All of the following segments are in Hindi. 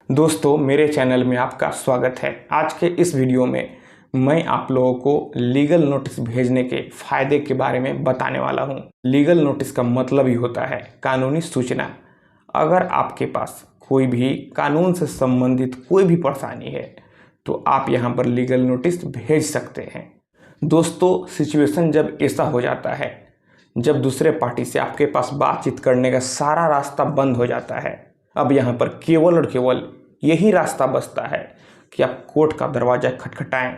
दोस्तों, मेरे चैनल में आपका स्वागत है। आज के इस वीडियो में मैं आप लोगों को लीगल नोटिस भेजने के फायदे के बारे में बताने वाला हूं। लीगल नोटिस का मतलब ही होता है कानूनी सूचना। अगर आपके पास कोई भी कानून से संबंधित कोई भी परेशानी है तो आप यहां पर लीगल नोटिस भेज सकते हैं। दोस्तों, सिचुएशन जब ऐसा हो जाता है, जब दूसरे पार्टी से आपके पास बातचीत करने का सारा रास्ता बंद हो जाता है, अब यहाँ पर केवल और केवल यही रास्ता बचता है कि आप कोर्ट का दरवाज़ा खटखटाएं।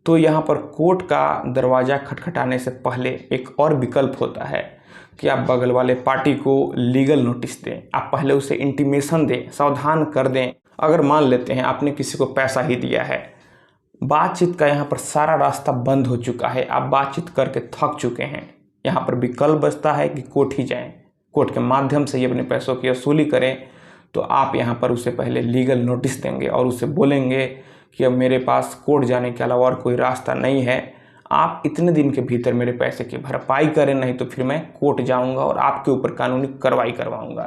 तो यहाँ पर कोर्ट का दरवाज़ा खटखटाने से पहले एक और विकल्प होता है कि आप बगल वाले पार्टी को लीगल नोटिस दें। आप पहले उसे इंटीमेशन दें, सावधान कर दें। अगर मान लेते हैं आपने किसी को पैसा ही दिया है, बातचीत का यहाँ पर सारा रास्ता बंद हो चुका है, आप बातचीत करके थक चुके हैं, यहाँ पर विकल्प बचता है कि कोर्ट ही जाएं, कोर्ट के माध्यम से ये अपने पैसों की वसूली करें। तो आप यहाँ पर उसे पहले लीगल नोटिस देंगे और उसे बोलेंगे कि अब मेरे पास कोर्ट जाने के अलावा और कोई रास्ता नहीं है, आप इतने दिन के भीतर मेरे पैसे की भरपाई करें, नहीं तो फिर मैं कोर्ट जाऊँगा और आपके ऊपर कानूनी कार्रवाई करवाऊँगा।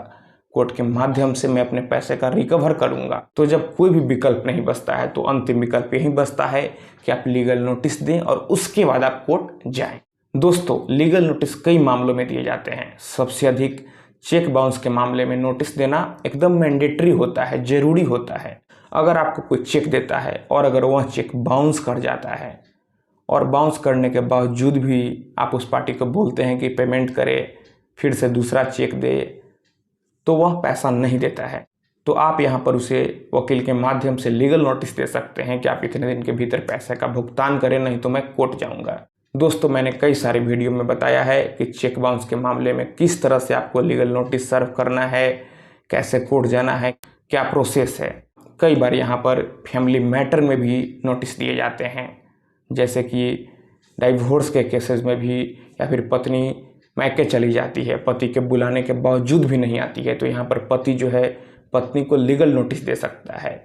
कोर्ट के माध्यम से मैं अपने पैसे का रिकवर करूँगा। तो जब कोई भी विकल्प नहीं बचता है तो अंतिम विकल्प यही बचता है कि आप लीगल नोटिस दें और उसके बाद आप कोर्ट जाएँ। दोस्तों, लीगल नोटिस कई मामलों में दिए जाते हैं। सबसे अधिक चेक बाउंस के मामले में नोटिस देना एकदम मैंडेटरी होता है, ज़रूरी होता है। अगर आपको कोई चेक देता है और अगर वह चेक बाउंस कर जाता है और बाउंस करने के बावजूद भी आप उस पार्टी को बोलते हैं कि पेमेंट करे, फिर से दूसरा चेक दे, तो वह पैसा नहीं देता है। तो आप यहाँ पर उसे वकील के माध्यम से लीगल नोटिस दे सकते हैं कि आप इतने दिन के भीतर पैसे का भुगतान करें, नहीं तो मैं कोर्ट जाऊँगा। दोस्तों, मैंने कई सारे वीडियो में बताया है कि चेक बाउंस के मामले में किस तरह से आपको लीगल नोटिस सर्व करना है, कैसे कोर्ट जाना है, क्या प्रोसेस है। कई बार यहाँ पर फैमिली मैटर में भी नोटिस दिए जाते हैं, जैसे कि डाइवोर्स के केसेस में भी, या फिर पत्नी मैके चली जाती है, पति के बुलाने के बावजूद भी नहीं आती है, तो यहाँ पर पति जो है पत्नी को लीगल नोटिस दे सकता है।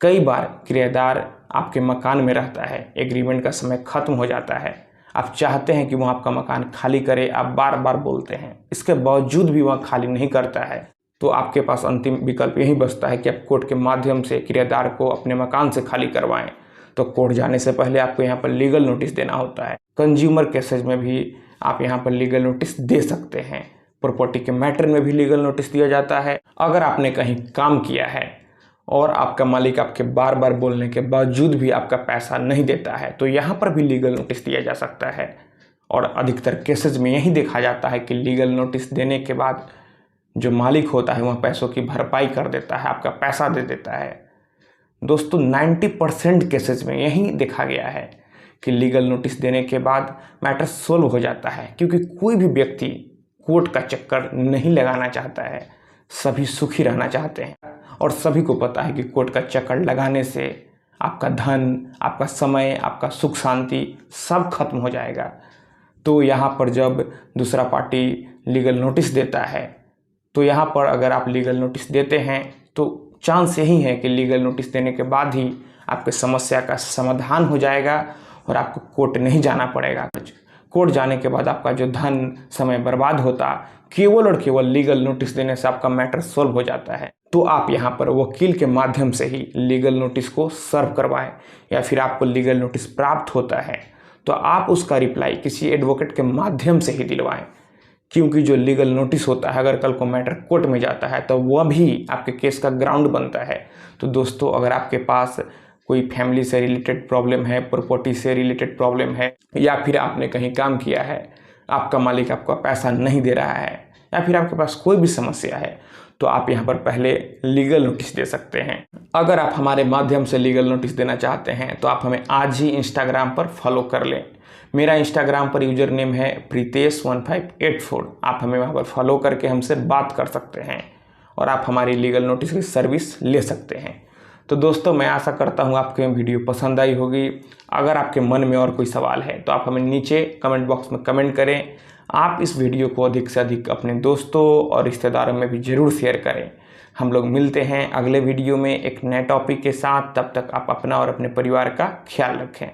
कई बार किराएदार आपके मकान में रहता है, एग्रीमेंट का समय खत्म हो जाता है, आप चाहते हैं कि वह आपका मकान खाली करे, आप बार बार बोलते हैं, इसके बावजूद भी वह खाली नहीं करता है, तो आपके पास अंतिम विकल्प यही बचता है कि आप कोर्ट के माध्यम से किराएदार को अपने मकान से खाली करवाएं। तो कोर्ट जाने से पहले आपको यहाँ पर लीगल नोटिस देना होता है। कंज्यूमर केसेज में भी आप यहाँ पर लीगल नोटिस दे सकते हैं। प्रॉपर्टी के मैटर में भी लीगल नोटिस दिया जाता है। अगर आपने कहीं काम किया है और आपका मालिक आपके बार बार बोलने के बावजूद भी आपका पैसा नहीं देता है, तो यहाँ पर भी लीगल नोटिस दिया जा सकता है। और अधिकतर केसेस में यही देखा जाता है कि लीगल नोटिस देने के बाद जो मालिक होता है वह पैसों की भरपाई कर देता है, आपका पैसा दे देता है। दोस्तों, 90% केसेस में यही देखा गया है कि लीगल नोटिस देने के बाद मैटर सोल्व हो जाता है, क्योंकि कोई भी व्यक्ति कोर्ट का चक्कर नहीं लगाना चाहता है, सभी सुखी रहना चाहते हैं। और सभी को पता है कि कोर्ट का चक्कर लगाने से आपका धन, आपका समय, आपका सुख शांति सब खत्म हो जाएगा। तो यहाँ पर जब दूसरा पार्टी लीगल नोटिस देता है, तो यहाँ पर अगर आप लीगल नोटिस देते हैं तो चांस यही है कि लीगल नोटिस देने के बाद ही आपकी समस्या का समाधान हो जाएगा और आपको कोर्ट नहीं जाना पड़ेगा। कोर्ट जाने के बाद आपका जो धन, समय बर्बाद होता, केवल और केवल लीगल नोटिस देने से आपका मैटर सॉल्व हो जाता है। तो आप यहाँ पर वकील के माध्यम से ही लीगल नोटिस को सर्व करवाएं, या फिर आपको लीगल नोटिस प्राप्त होता है तो आप उसका रिप्लाई किसी एडवोकेट के माध्यम से ही दिलवाएं, क्योंकि जो लीगल नोटिस होता है, अगर कल को मैटर कोर्ट में जाता है तो वह भी आपके केस का ग्राउंड बनता है। तो दोस्तों, अगर आपके पास कोई फैमिली से रिलेटेड प्रॉब्लम है, प्रॉपर्टी से रिलेटेड प्रॉब्लम है, या फिर आपने कहीं काम किया है, आपका मालिक आपका पैसा नहीं दे रहा है, या फिर आपके पास कोई भी समस्या है, तो आप यहाँ पर पहले लीगल नोटिस दे सकते हैं। अगर आप हमारे माध्यम से लीगल नोटिस देना चाहते हैं तो आप हमें आज ही इंस्टाग्राम पर फॉलो कर लें। मेरा इंस्टाग्राम पर यूजर नेम है प्रीतेश1584। आप हमें वहाँ पर फॉलो करके हमसे बात कर सकते हैं और आप हमारी लीगल नोटिस की सर्विस ले सकते हैं। तो दोस्तों, मैं आशा करता हूँ आपको ये वीडियो पसंद आई होगी। अगर आपके मन में और कोई सवाल है तो आप हमें नीचे कमेंट बॉक्स में कमेंट करें। आप इस वीडियो को अधिक से अधिक अपने दोस्तों और रिश्तेदारों में भी ज़रूर शेयर करें। हम लोग मिलते हैं अगले वीडियो में एक नए टॉपिक के साथ। तब तक आप अपना और अपने परिवार का ख्याल रखें।